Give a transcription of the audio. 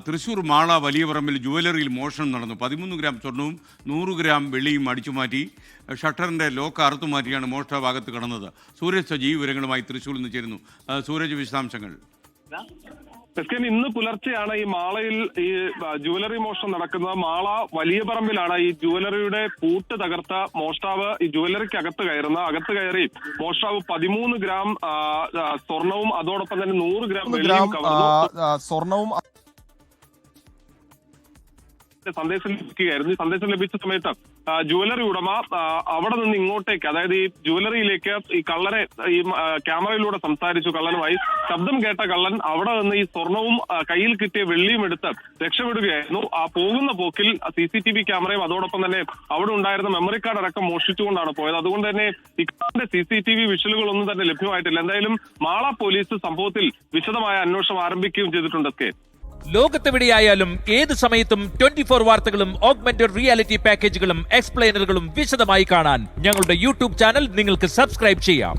തൃശ്ശൂർ മാള വലിയ പറമ്പിൽ ജുവലറിയിൽ മോഷണം നടന്നു. 13 ഗ്രാം സ്വർണവും 100 ഗ്രാം വെള്ളിയും അടിച്ചുമാറ്റി ഷട്ടറിൻ്റെ ലോക്ക് അറുത്തുമാറ്റിയാണ് മോഷ്ടാഭാഗത്ത് കടന്നത്. സൂരജ് സജി വിവരങ്ങളുമായി തൃശ്ശൂരിൽ നിന്ന് ചേരുന്നു. സൂരജ്, വിശദാംശങ്ങൾ. ഇന്ന് പുലർച്ചെയാണ് ഈ മാളയിൽ ഈ ജുവലറി മോഷണം നടക്കുന്നത്. മാള വലിയ പറമ്പിലാണ് ഈ ജുവലറിയുടെ പൂട്ട് തകർത്ത മോഷ്ടാവ് ഈ ജുവലറിക്ക് അകത്ത് കയറി മോഷ്ടാവ് 13 ഗ്രാം സ്വർണവും അതോടൊപ്പം തന്നെ 100 ഗ്രാം വെള്ളിയും സ്വർണവും സന്ദേശം ലഭിക്കുകയായിരുന്നു. ഈ സന്ദേശം ലഭിച്ച സമയത്ത് ജുവലറി ഉടമ അവിടെ നിന്ന് ഇങ്ങോട്ടേക്ക്, അതായത് ഈ ജുവലറിയിലേക്ക് ഈ കള്ളനെ ഈ ക്യാമറയിലൂടെ സംസാരിച്ചു. കള്ളനുമായി ശബ്ദം കേട്ട കള്ളൻ അവിടെ നിന്ന് ഈ സ്വർണവും കയ്യിൽ കിട്ടിയ വെള്ളിയും എടുത്ത് രക്ഷപ്പെടുകയായിരുന്നു. ആ പോകുന്ന പോക്കിൽ CCTV ക്യാമറയും അതോടൊപ്പം തന്നെ അവിടെ ഉണ്ടായിരുന്ന മെമ്മറി കാർഡ് അടക്കം മോഷ്ടിച്ചുകൊണ്ടാണ് പോയത്. അതുകൊണ്ട് തന്നെ ഇക്കാരുടെ CCTV വിഷ്വലുകളൊന്നും തന്നെ ലഭ്യമായിട്ടില്ല. എന്തായാലും മാള പോലീസ് സംഭവത്തിൽ വിശദമായ അന്വേഷണം ആരംഭിക്കുകയും ചെയ്തിട്ടുണ്ട്. ലോകത്തെവിടെയായാലും ഏത് സമയത്തും 24 വാർത്തകളും ഓഗ്മെന്റഡ് റിയാലിറ്റി പാക്കേജുകളും എക്സ്പ്ലെയിനറുകളും വിശദമായി കാണാൻ ഞങ്ങളുടെ YouTube ചാനൽ നിങ്ങൾക്ക് സബ്സ്ക്രൈബ് ചെയ്യാം.